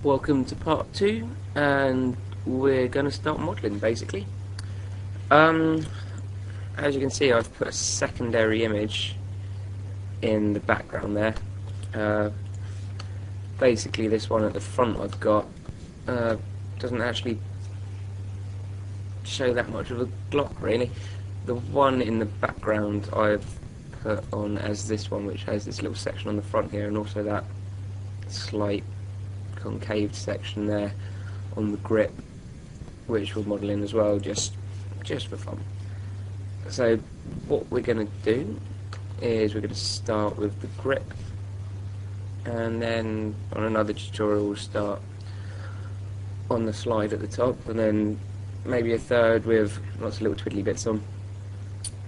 Welcome to part 2, and we're going to start modelling basically. As you can see, I've put a secondary image in the background there. Basically this one at the front I've got doesn't actually show that much of a block really. The one in the background I've put on as this one, which has this little section on the front here, and also that slight concave section there on the grip, which we'll model in as well, just for fun. So what we're going to do is we're going to start with the grip, and then on another tutorial we'll start on the slide at the top, and then maybe a third with lots of little twiddly bits on.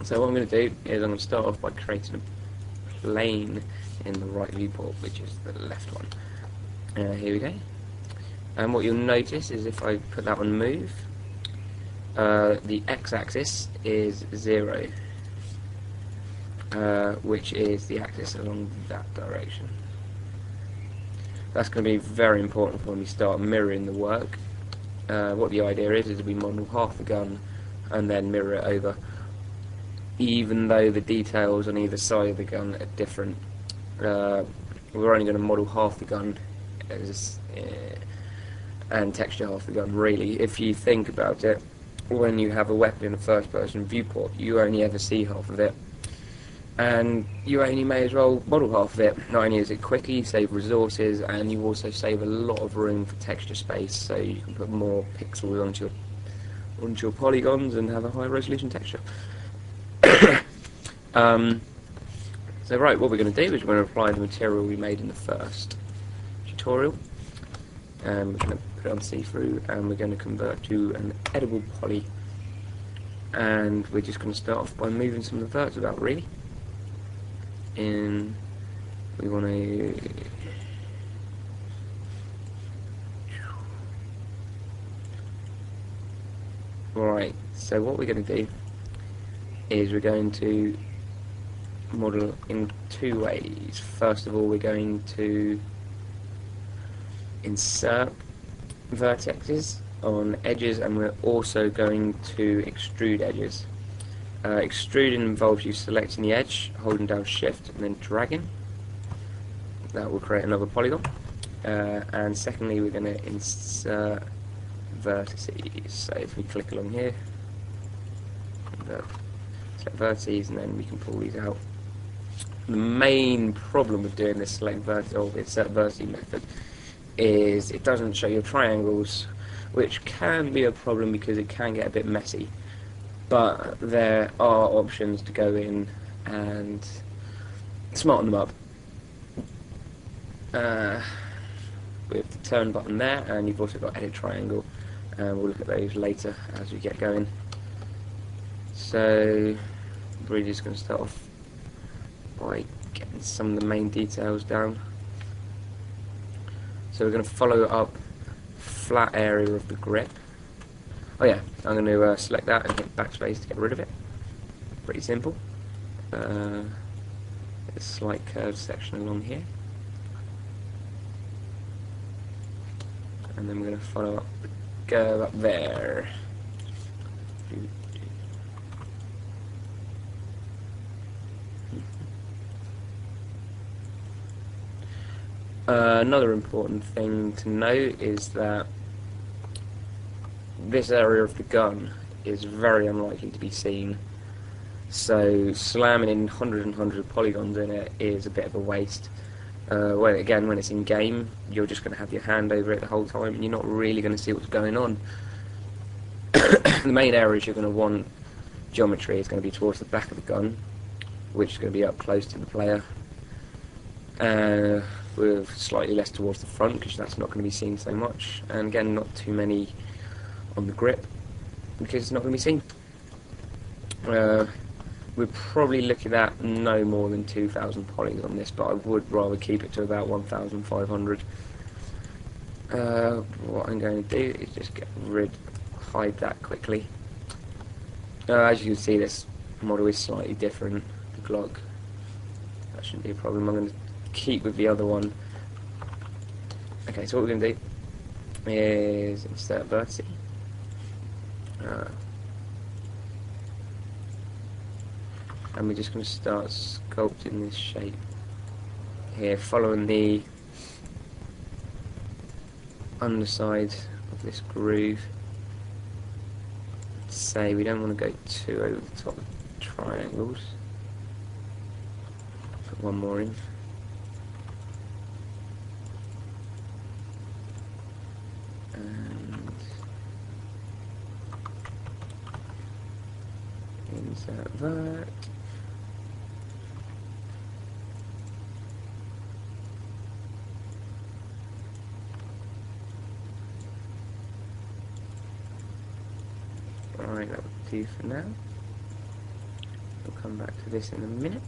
So what I'm going to do is I'm going to start off by creating a plane in the right viewport, which is the left one. Here we go. And what you'll notice is if I put that on move, the x-axis is 0, which is the axis along that direction. That's going to be very important when we start mirroring the work. What the idea is we model half the gun and then mirror it over, even though the details on either side of the gun are different. We're only going to model half the gun and texture half the gun really. If you think about it, when you have a weapon in a first person viewport, you only ever see half of it, and you only may as well model half of it. Not only is it quicker, you save resources, and you also save a lot of room for texture space, so you can put more pixels onto your polygons and have a higher resolution texture. So right, what we're going to do is we're going to apply the material we made in the first tutorial, and we're going to put it on see-through, and we're going to convert to an edible poly, and we're just going to start off by moving some of the verts about really. And we want to right, so what we're going to do is we're going to model in two ways. First of all, we're going to insert vertexes on edges, and we're also going to extrude edges. Extruding involves you selecting the edge, holding down shift and then dragging. That will create another polygon. And secondly, we're going to insert vertices. So if we click along here, select vertices, and then we can pull these out. The main problem with doing this select vertex or insert vertices method is it doesn't show your triangles, which can be a problem because it can get a bit messy. But there are options to go in and smarten them up. With the turn button there, and you've also got edit triangle, and we'll look at those later as we get going. So we're just going to start off by getting some of the main details down. So we're going to follow up flat area of the grip. Oh yeah, I'm going to select that and hit backspace to get rid of it. Pretty simple. A slight curved section along here. And then we're going to follow up the curve up there. Another important thing to note is that this area of the gun is very unlikely to be seen, so slamming in hundreds and hundreds of polygons in it is a bit of a waste. When it's in game, you're just going to have your hand over it the whole time, and you're not really going to see what's going on. The main areas you're going to want geometry is going to be towards the back of the gun, which is going to be up close to the player, with slightly less towards the front because that's not going to be seen so much, and again not too many on the grip because it's not going to be seen. We're probably looking at no more than 2,000 polygons on this, but I would rather keep it to about 1,500. What I'm going to do is just hide that quickly. As you can see, this model is slightly different. The Glock, shouldn't be a problem. I'm going to keep with the other one. Okay, so what we're going to do is insert vertex. And we're just going to start sculpting this shape here, following the underside of this groove. Say we don't want to go too over the top of triangles. Put one more in. And insert that. Right, that will do for now. We'll come back to this in a minute.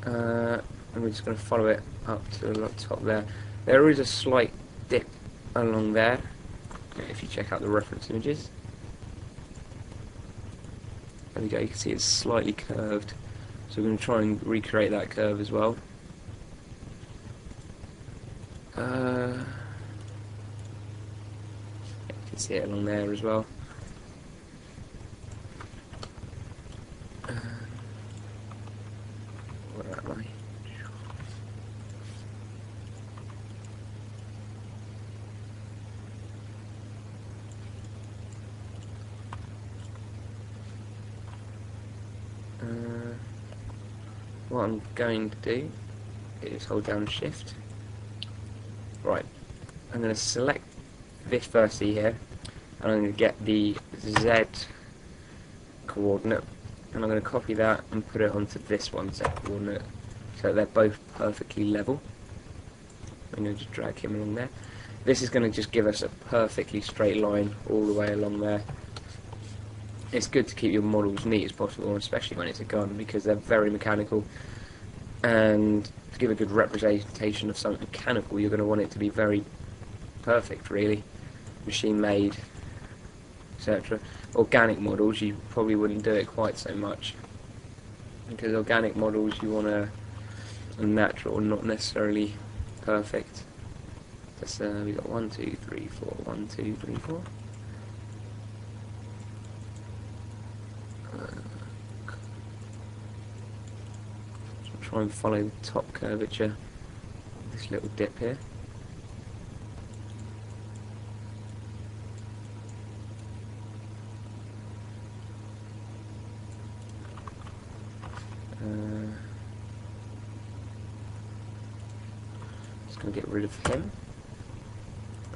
And we're just going to follow it up to the top there. There is a slight dip along there, if you check out the reference images. There we go, you can see it's slightly curved. So we're going to try and recreate that curve as well. You can see it along there as well. Where am I? What I'm going to do is hold down Shift. Right, I'm going to select this vertex here, and I'm going to get the Z coordinate, and I'm going to copy that and put it onto this one Z coordinate, so they're both perfectly level. I'm going to just drag him along there. This is going to just give us a perfectly straight line all the way along there. It's good to keep your models neat as possible, especially when it's a gun, because they're very mechanical, and to give a good representation of something mechanical, you're going to want it to be very perfect, really, machine made, etc. Organic models, you probably wouldn't do it quite so much, because organic models you want a natural, not necessarily perfect. That's we got 1, 2, 3, 4, 1, 2, 3, 4. Try and follow the top curvature of this little dip here. Just going to get rid of him.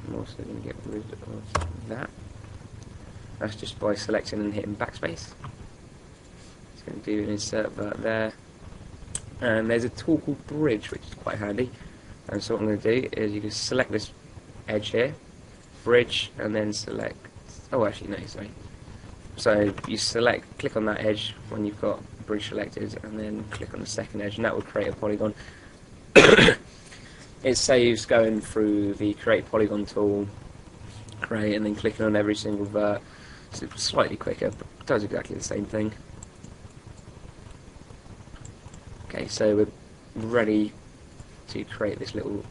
I'm also going to get rid of that. That's just by selecting and hitting backspace. Just going to do an insert vert there. And there's a tool called Bridge, which is quite handy. And so what I'm going to do is you can select this edge here, Bridge, and then select. Oh, actually, no, sorry. So you select, click on that edge when you've got Bridge selected, and then click on the second edge, and that will create a polygon. It saves going through the Create Polygon tool, create, and then clicking on every single vert. So it's slightly quicker, but it does exactly the same thing. Okay, so we're ready to create this little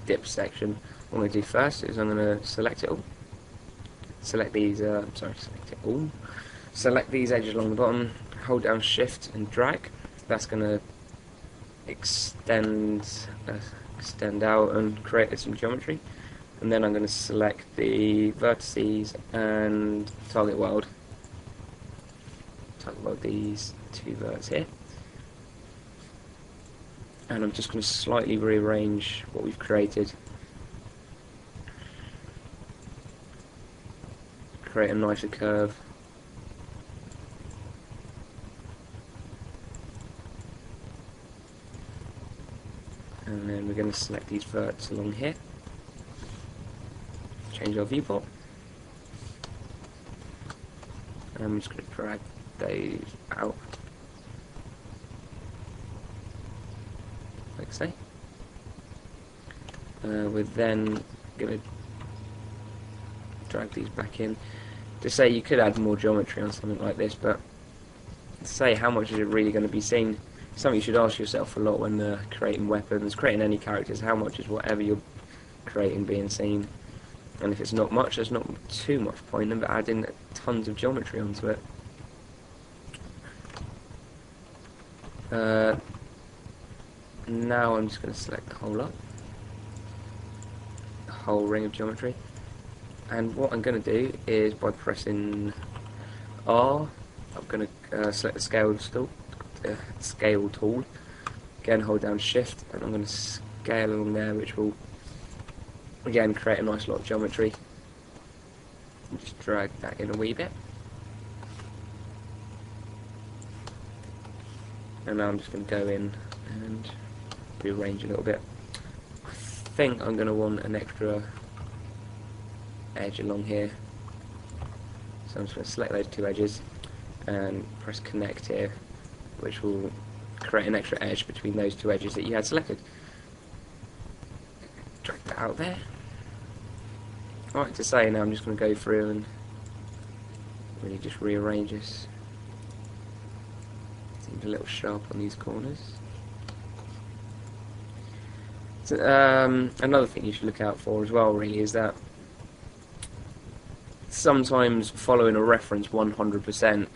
dip section. What I'm going to do first is I'm going to select it all. Select these, select it all. Select these edges along the bottom, hold down Shift and drag. That's going to extend out and create some geometry. And then I'm going to select the vertices and target weld. Target weld these two verts here, and I'm just going to slightly rearrange what we've created, create a nicer curve. And then we're going to select these verts along here, change our viewport, and I'm just going to drag those out like so. We're then going to drag these back in. To say, you could add more geometry on something like this, but to say how much is it really going to be seen? something you should ask yourself a lot when creating weapons, creating any characters. How much is whatever you're creating being seen? And if it's not much, there's not too much point in adding tons of geometry onto it. Now I'm just going to select the whole lot, the whole ring of geometry, and what I'm going to do is by pressing R, I'm going to select the scale tool, again hold down shift, and I'm going to scale along there, which will again create a nice lot of geometry. And just drag that in a wee bit. And now I'm just going to go in and rearrange a little bit. I think I'm going to want an extra edge along here. So I'm just going to select those two edges and press connect here, which will create an extra edge between those two edges that you had selected. Drag that out there. Like to say, now I'm just going to go through and really just rearrange this. Seems a little sharp on these corners. So, another thing you should look out for as well really is that sometimes following a reference 100%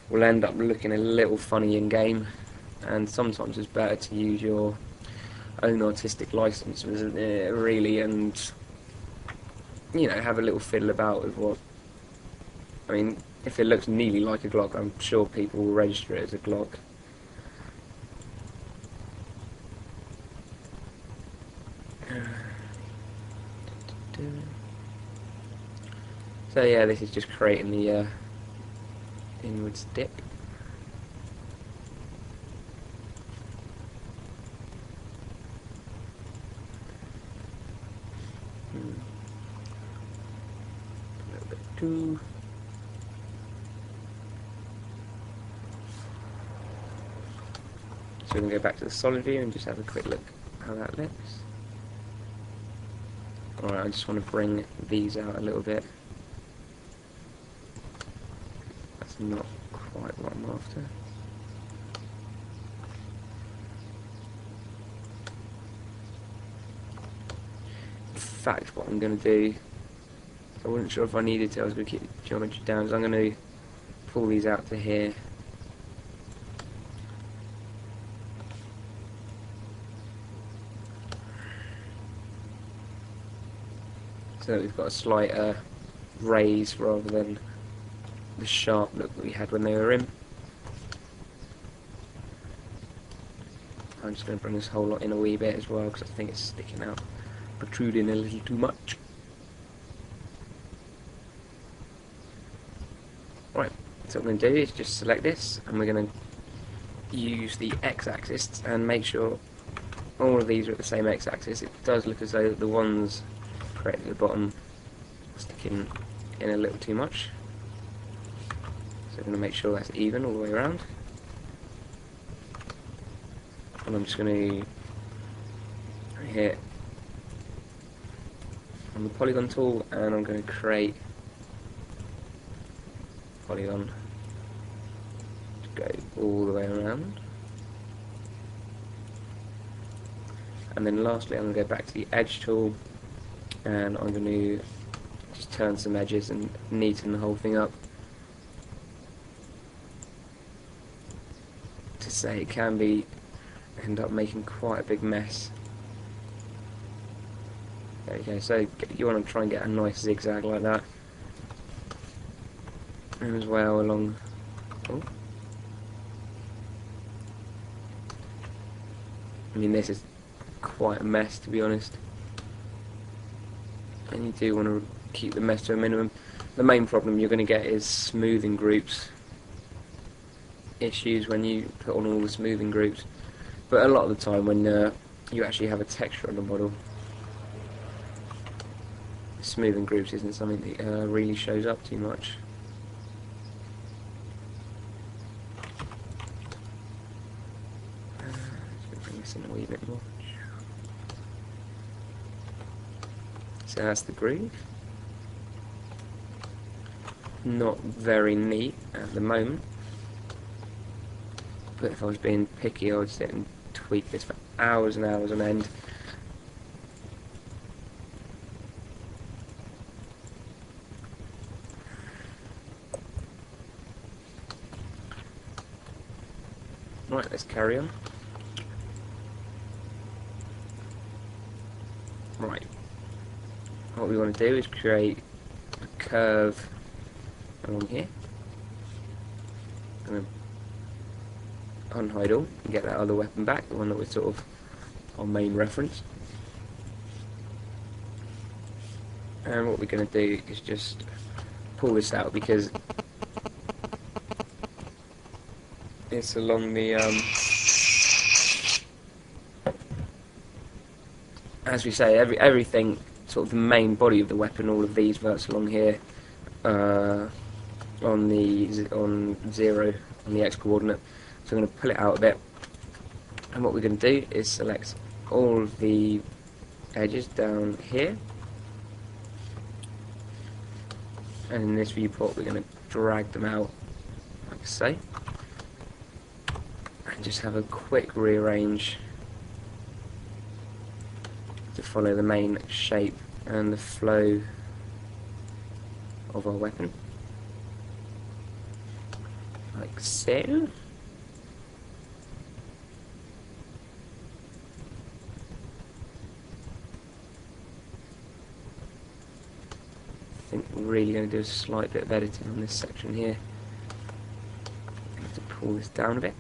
will end up looking a little funny in game, and sometimes it's better to use your own artistic license really, and you know, have a little fiddle about with what, I mean, if it looks nearly like a Glock, I'm sure people will register it as a Glock. So yeah, this is just creating the inwards dip. A little bit too. So we're going to go back to the solid view and just have a quick look how that looks. Alright, I just want to bring these out a little bit. That's not quite what I'm after. In fact, what I'm going to do, I wasn't sure if I needed to, I was going to keep the geometry down, so I'm going to pull these out to here. So that we've got a slight raise rather than the sharp look that we had when they were in. I'm just going to bring this whole lot in a wee bit as well because I think it's sticking out, protruding a little too much. Right, so what I'm going to do is just select this and we're going to use the x-axis and make sure all of these are at the same x-axis. It does look as though the ones at the bottom sticking in a little too much, so I'm going to make sure that's even all the way around, and I'm just going to hit on the polygon tool and I'm going to create polygon to go all the way around, and then lastly I'm going to go back to the edge tool and I'm going to just turn some edges and neaten the whole thing up. To say it can end up making quite a big mess. There you go, so you want to try and get a nice zigzag like that. And as well along... Oh. I mean, this is quite a mess, to be honest. And you do want to keep the mess to a minimum. The main problem you're going to get is smoothing groups issues when you put on all the smoothing groups. But a lot of the time when you actually have a texture on the model, smoothing groups isn't something that really shows up too much. Let's bring this in a wee bit more. So that's the groove. Not very neat at the moment. but if I was being picky, I would sit and tweak this for hours and hours on end. Right, let's carry on. Right, what we want to do is create a curve along here. I'm going to unhide all and get that other weapon back, the one that was sort of our main reference. And what we're going to do is just pull this out, because it's along the as we say, everything, sort of the main body of the weapon, all of these verts along here on 0 on the x coordinate. So I'm going to pull it out a bit, and what we're going to do is select all of the edges down here, and in this viewport we're going to drag them out like so, and just have a quick rearrange to follow the main shape and the flow of our weapon, like so. I think we're really going to do a slight bit of editing on this section here. I have to pull this down a bit.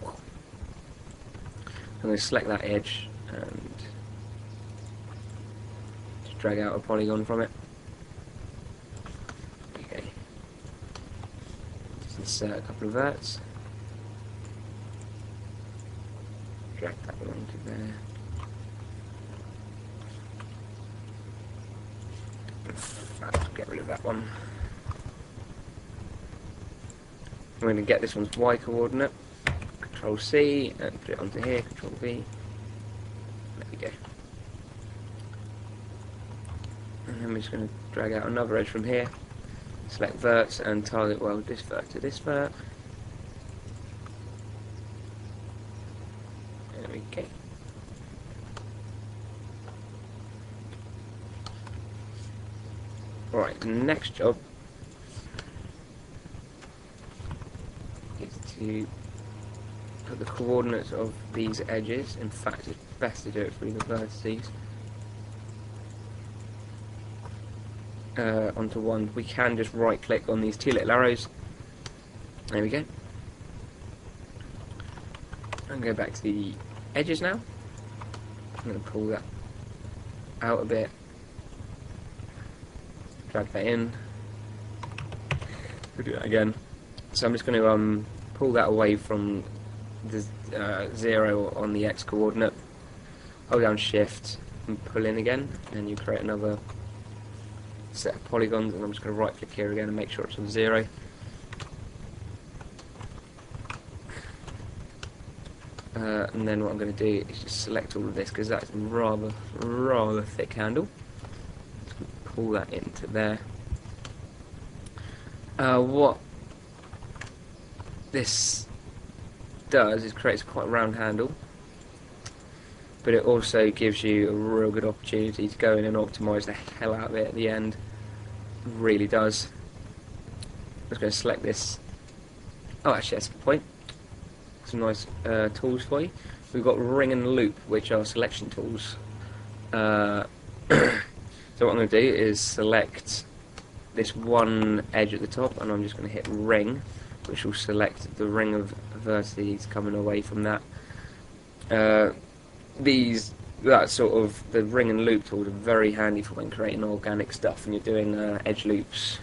I'm going to select that edge and just drag out a polygon from it. Okay. Just insert a couple of verts. Drag that along to there. Get rid of that one. I'm going to get this one's y coordinate. Control C and put it onto here. Control V. There we go. And then we're just going to drag out another edge from here. Select verts and target weld this vert to this vert. There we go. Right, the next job is to put the coordinates of these edges. In fact, it's best to do it through the vertices onto one. We can just right click on these two little arrows. There we go. And go back to the edges now. I'm going to pull that out a bit. Drag that in. We'll do that again. So I'm just going to pull that away from the 0 on the x coordinate. Hold down Shift and pull in again, and you create another set of polygons. And I'm just going to right click here again and make sure it's on 0. And then what I'm going to do is just select all of this, because that's a rather thick handle. Pull that into there. What this does is creates quite a round handle, but it also gives you a real good opportunity to go in and optimise the hell out of it at the end. It really does. I'm just going to select this. Oh, actually, that's the point. Some nice tools for you. We've got ring and loop, which are selection tools. So what I'm going to do is select this one edge at the top, and I'm just going to hit ring, which will select the ring of vertices coming away from that. That sort of, the ring and loop tools are very handy for when creating organic stuff and you're doing edge loops,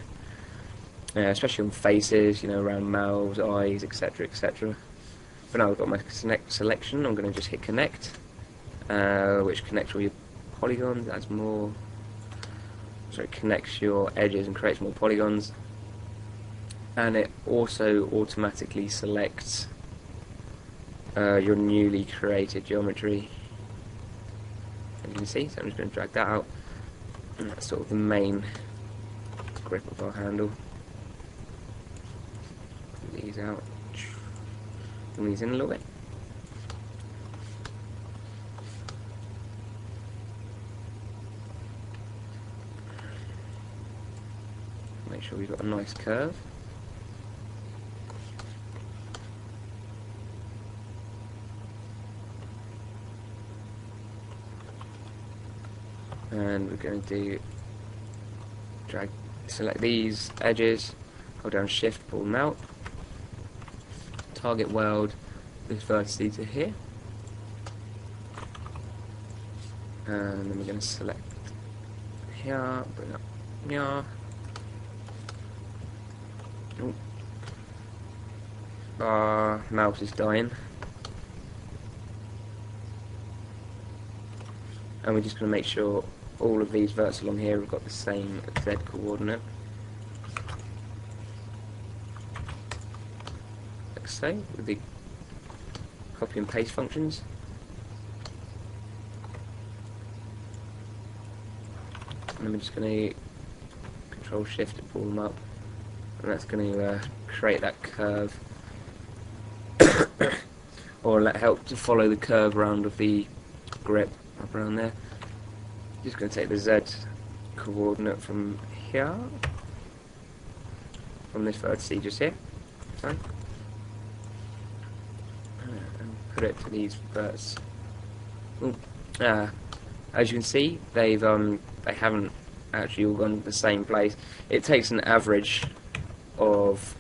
especially on faces, you know, around mouths, eyes, etc., etc. But now I've got my selection, I'm going to just hit connect, which connects all your polygons, adds more. So it connects your edges and creates more polygons, and it also automatically selects your newly created geometry, as you can see. So I'm just going to drag that out, and that's sort of the main grip of our handle. Pull these out. Bring these in a little bit. Make sure we've got a nice curve. And we're going to select these edges, hold down shift, pull them out, target weld this vertice to here, and then we're going to select here, bring up here. Ooh. Our mouse is dying. And we're just going to make sure all of these verts along here have got the same Z coordinate. Like so, with the copy and paste functions. And then we're just going to control shift to pull them up. And that's going to create that curve. Or help to follow the curve round of the grip up around there. Just going to take the Z coordinate from here, from this vertice just here, sorry, and put it to these verts. As you can see, they haven't actually all gone to the same place. It takes an average of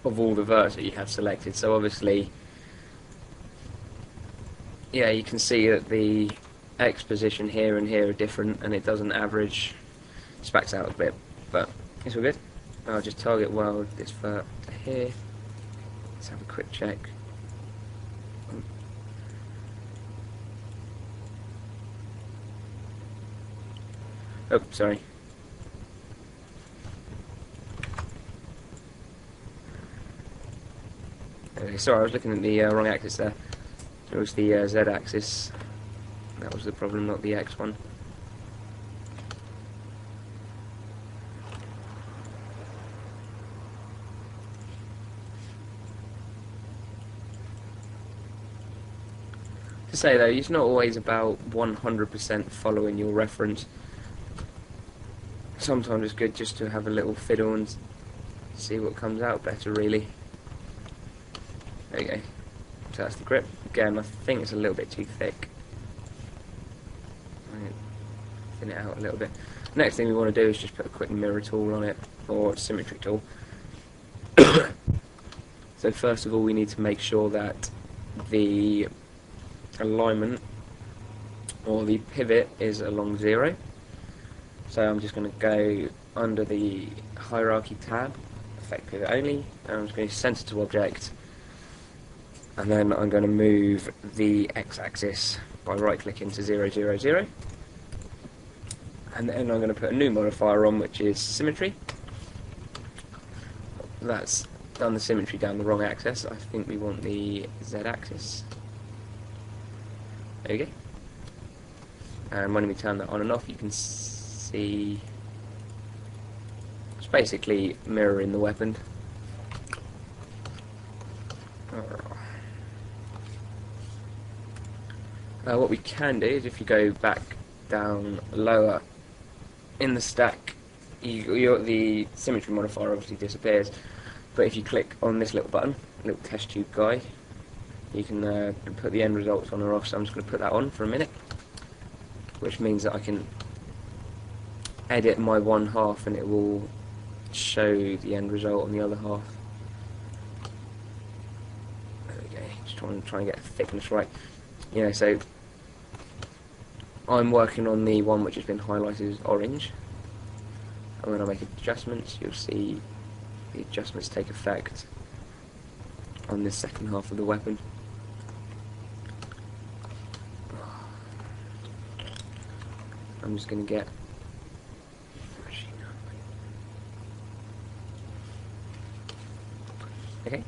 all the verts that you have selected. So obviously, yeah, you can see that the X position here and here are different, and it doesn't average, spacks out a bit, but it's all good. I'll just target weld this vert to here. Let's have a quick check. Oh, sorry. Okay, sorry, I was looking at the wrong axis there. It was the Z axis. That was the problem, not the X one. To say though, it's not always about 100% following your reference. Sometimes it's good just to have a little fiddle and see what comes out better, really. There you go. So that's the grip. Again, I think it's a little bit too thick. Thin it out a little bit. Next thing we want to do is just put a quick mirror tool on it, or symmetry tool. So first of all, we need to make sure that the alignment or the pivot is along 0. So I'm just going to go under the hierarchy tab, effect pivot only, and I'm just going to center to object, and then I'm going to move the x-axis by right-clicking to 0, 0, 0, and then I'm going to put a new modifier on, which is symmetry. That's done the symmetry down the wrong axis. I think we want the z-axis. There you go. And when we turn that on and off, you can see it's basically mirroring the weapon. What we can do is, if you go back down lower in the stack, the symmetry modifier obviously disappears, but if you click on this little button, little test tube guy, you can put the end results on or off. So I'm just going to put that on for a minute, which means that I can edit my one half and it will show the end result on the other half. There we go. Just try and get the thickness right. You know, so I'm working on the one which has been highlighted as orange, and when I make adjustments, you'll see the adjustments take effect on this second half of the weapon. I'm just going to get okay.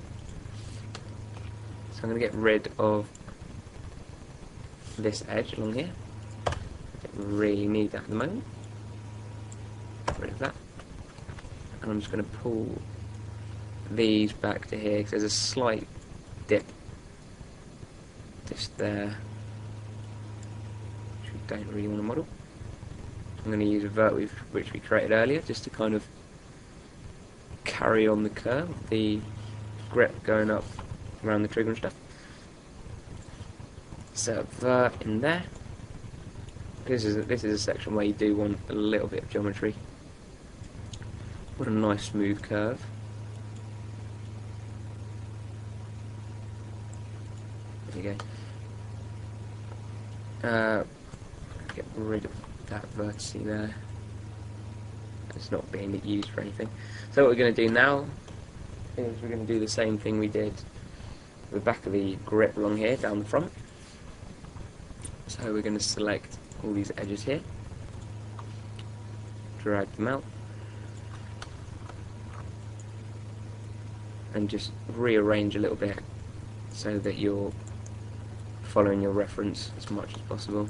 So I'm going to get rid of this edge along here. Don't really need that at the moment. Get rid of that. And I'm just going to pull these back to here because there's a slight dip just there, which we don't really want to model. I'm going to use a vert which we created earlier just to kind of carry on the curve, the grip going up around the trigger and stuff. So vert in there. This is a section where you do want a little bit of geometry. What a nice smooth curve. There you go. Get rid of that vertex there. It's not being used for anything. So what we're going to do now is we're going to do the same thing we did with the back of the grip along here, down the front. So we're going to select all these edges here, drag them out, and just rearrange a little bit so that you're following your reference as much as possible.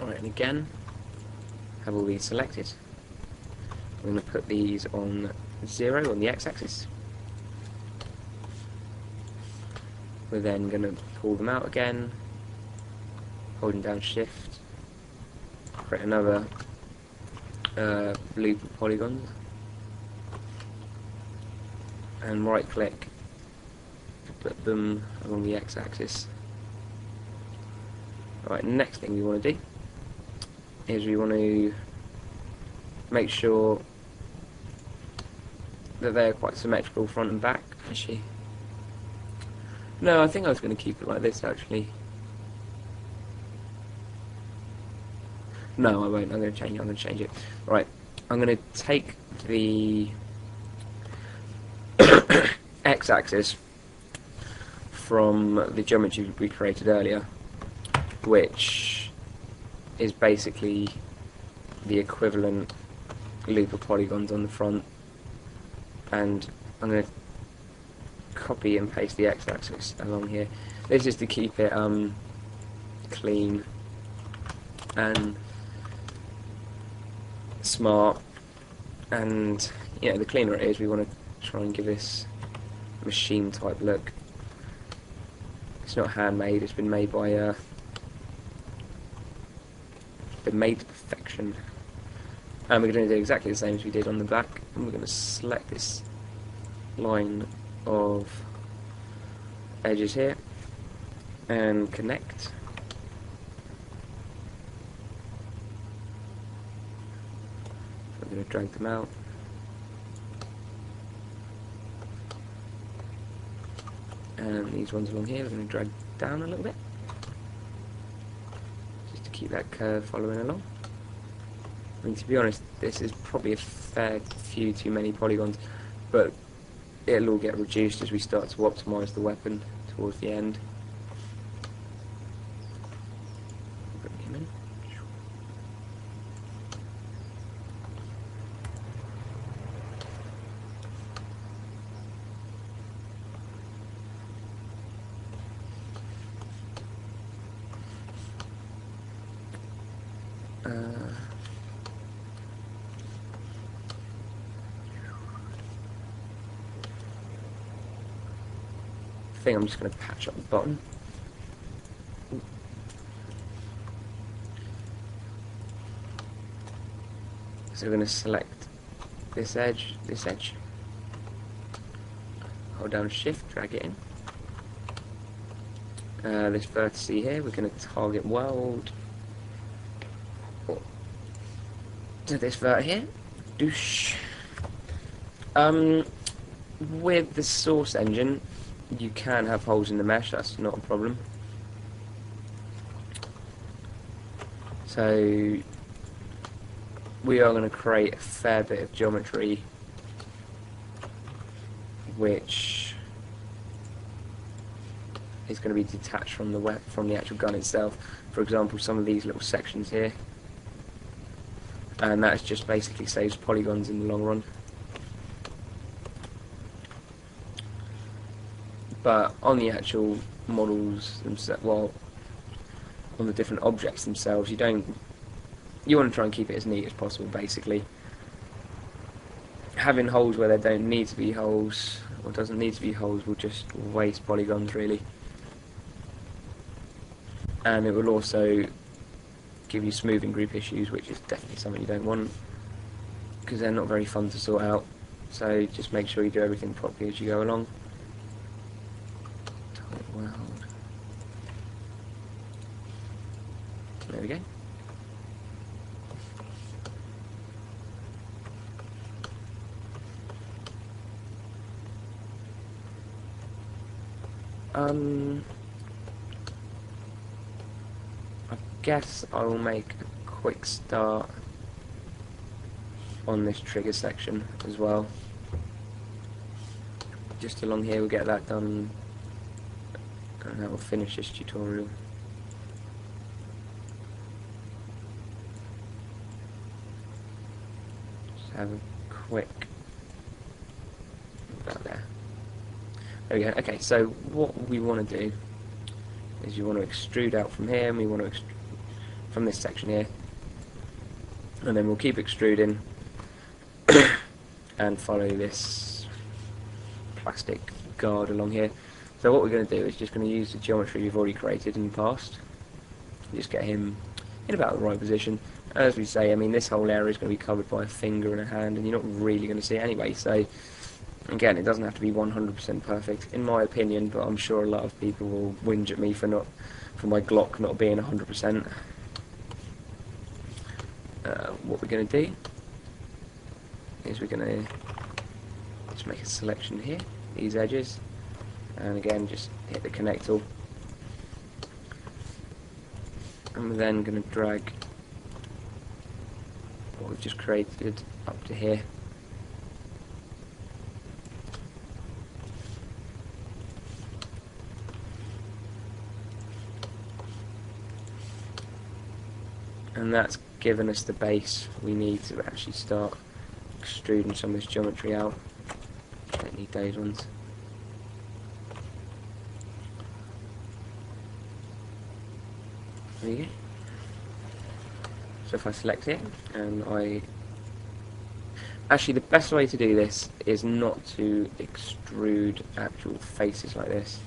Alright, and again, have all these selected. I'm going to put these on 0 on the x-axis. We're then going to pull them out again, holding down shift, create another loop of polygons, and right click to put them along the x-axis. Alright, next thing we want to do is we want to make sure that they're quite symmetrical front and back. Actually, no, I think I was going to keep it like this actually. No, I won't. I'm going to change it. Right, I'm going to take the x-axis from the geometry we created earlier, which is basically the equivalent loop of polygons on the front, and I'm going to copy and paste the x-axis along here. This is to keep it clean and smart, and you know, the cleaner it is, we want to try and give this machine type look. It's not handmade, it's been made by made to perfection. And we're going to do exactly the same as we did on the back, and we're going to select this line of edges here and connect. We're going to drag them out. And these ones along here we're going to drag down a little bit, just to keep that curve following along. I mean, to be honest, this is probably a fair few too many polygons, but it'll all get reduced as we start to optimise the weapon towards the end. Bring him in. I think I'm just going to patch up the bottom. So we're going to select this edge, hold down shift, drag it in. This vertex here, we're going to target weld to this vert here. Doosh. With the source engine, you can have holes in the mesh, that's not a problem. So we are going to create a fair bit of geometry which is going to be detached from the actual gun itself. For example, some of these little sections here, and that just basically saves polygons in the long run. But on the actual models themselves, well, on the different objects themselves, you want to try and keep it as neat as possible, basically. Having holes where there don't need to be holes, or doesn't need to be holes, will just waste polygons, really. And it will also give you smoothing group issues, which is definitely something you don't want, because they're not very fun to sort out. So just make sure you do everything properly as you go along. Tight weld. There we go. I guess I will make a quick start on this trigger section as well. Just along here, we'll get that done, and that will finish this tutorial. Just have a quick about there. There we go. Okay, so what we want to do is you want to extrude out from here, and we want to extrude from this section here, and then we'll keep extruding and follow this plastic guard along here. So what we're going to do is just going to use the geometry we've already created in the past, just get him in about the right position. As we say, I mean, this whole area is going to be covered by a finger and a hand, and you're not really going to see it anyway, so again, it doesn't have to be 100% perfect, in my opinion, but I'm sure a lot of people will whinge at me for my Glock not being 100%. What we're going to do is we're going to just make a selection here, these edges, and again just hit the connect tool, and we're then going to drag what we've just created up to here. And that's given us the base we need to actually start extruding some of this geometry out. Don't need those ones. There you go. So if I select it, and actually the best way to do this is not to extrude actual faces like this,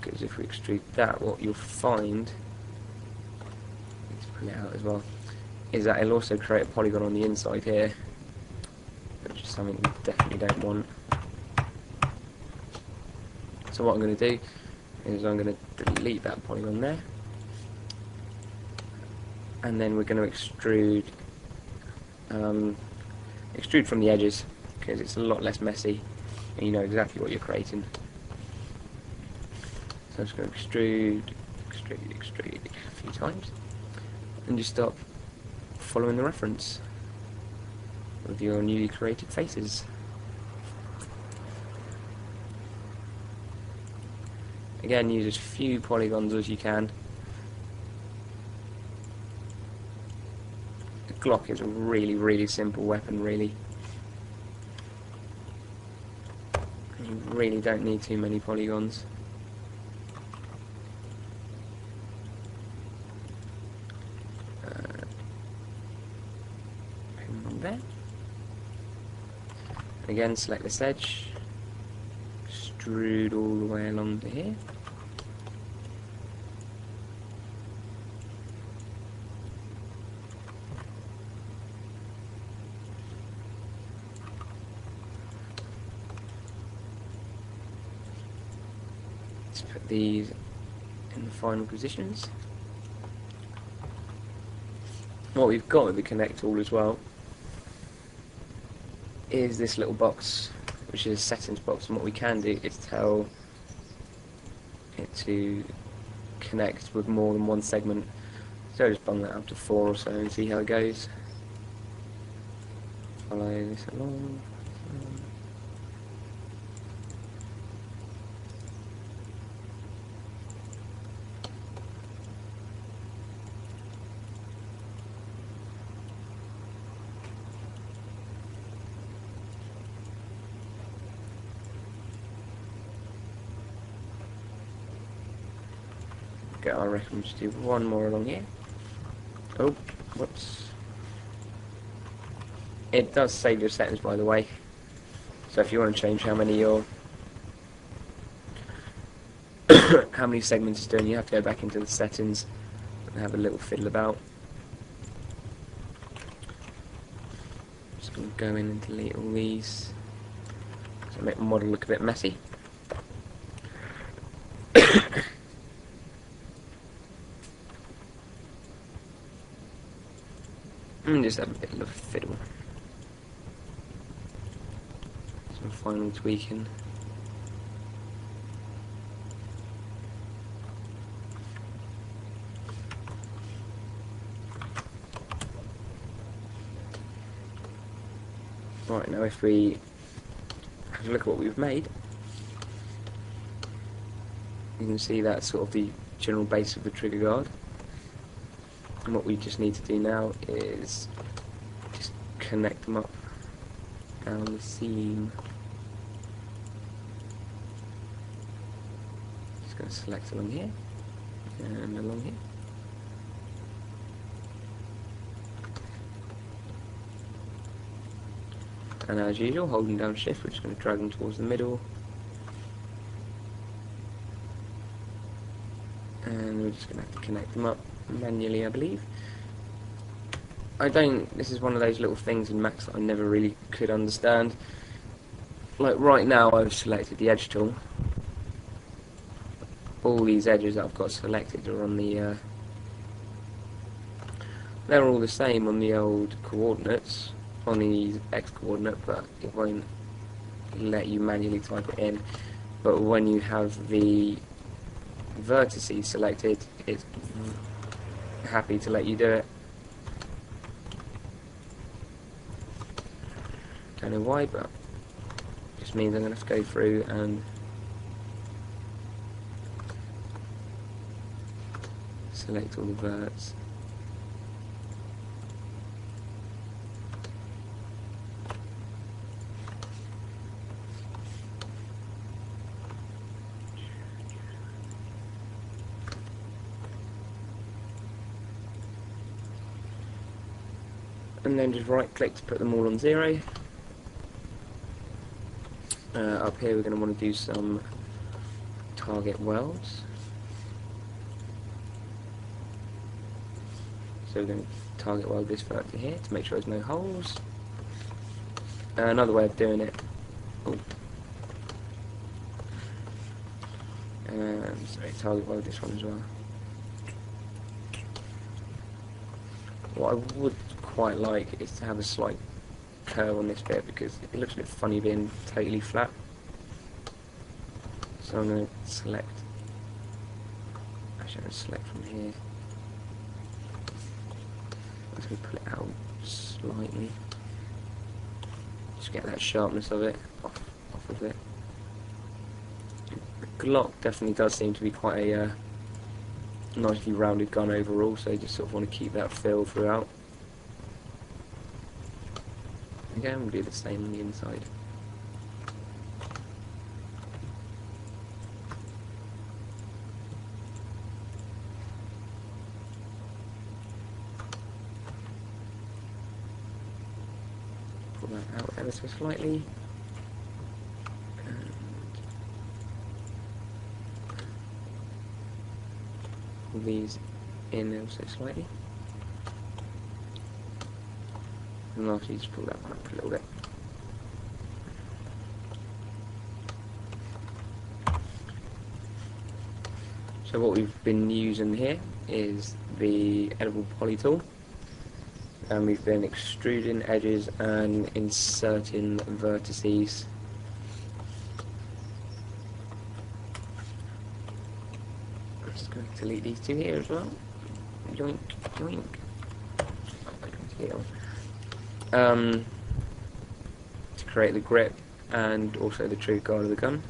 because if we extrude that, what you'll find, let's pull it out as well, is that it'll also create a polygon on the inside here, which is something we definitely don't want. So what I'm going to do is I'm going to delete that polygon there, and then we're going to extrude from the edges, because it's a lot less messy and you know exactly what you're creating. So I'm just going to extrude a few times and just start following the reference with your newly created faces. Again, use as few polygons as you can. The Glock is a really, really simple weapon, really. You really don't need too many polygons. There. Again, select this edge, extrude all the way along to here. Let's put these in the final positions. What we've got with the connect tool as well is this little box, which is a settings box, and what we can do is tell it to connect with more than one segment. So just bung that up to 4 or so and see how it goes. Follow this along. Okay, I reckon we'll just do one more along here. Oh, whoops. It does save your settings, by the way. So if you want to change how many your how many segments it's doing, you have to go back into the settings and have a little fiddle about. Just going to go in and delete all these to make the model look a bit messy. And just have a bit of a fiddle. Some final tweaking. Right, now if we have a look at what we've made, you can see that's sort of the general base of the trigger guard. And what we just need to do now is just connect them up down the seam. Just going to select along here and along here. And as usual, holding down shift, we're just going to drag them towards the middle. And we're just going to have to connect them up manually, I believe. This is one of those little things in Max that I never really could understand. Like right now I've selected the edge tool. All these edges that I've got selected are on the they're all the same on the old coordinates, on the X coordinate, but it won't let you manually type it in. But when you have the vertices selected, it's happy to let you do it. Don't know why, but it just means I'm going to have to go through and select all the verts. And then just right click to put them all on 0. Up here we're going to want to do some target welds. So we're going to target weld this vert to here to make sure there's no holes. Another way of doing it. Sorry, target weld this one as well. What I would quite like is to have a slight curve on this bit because it looks a bit funny being totally flat. So I'm going to select, actually I'm going to select from here. I'm just going to pull it out slightly. Just get that sharpness of it off of it. The Glock definitely does seem to be quite a nicely rounded gun overall, so you just sort of want to keep that feel throughout. Again, we'll do the same on the inside. Pull that out ever so slightly. And pull these in ever so slightly. And lastly, just pull that one up a little bit. So what we've been using here is the edible poly tool, and we've been extruding edges and inserting vertices. I'm just going to delete these two here as well. Yoink, yoink. To create the grip and also the trigger guard of the gun.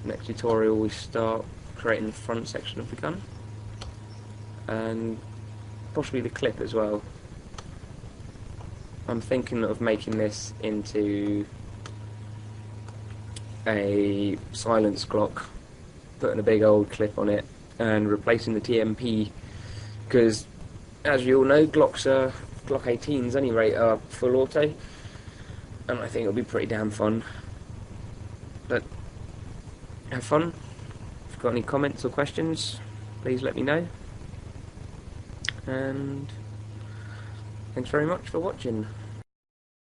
Next tutorial we start creating the front section of the gun and possibly the clip as well. I'm thinking of making this into a silence Glock, putting a big old clip on it, and replacing the TMP, because as you all know, Glock 18s anyway are full auto, and I think it'll be pretty damn fun. But have fun. If you've got any comments or questions, please let me know. And thanks very much for watching.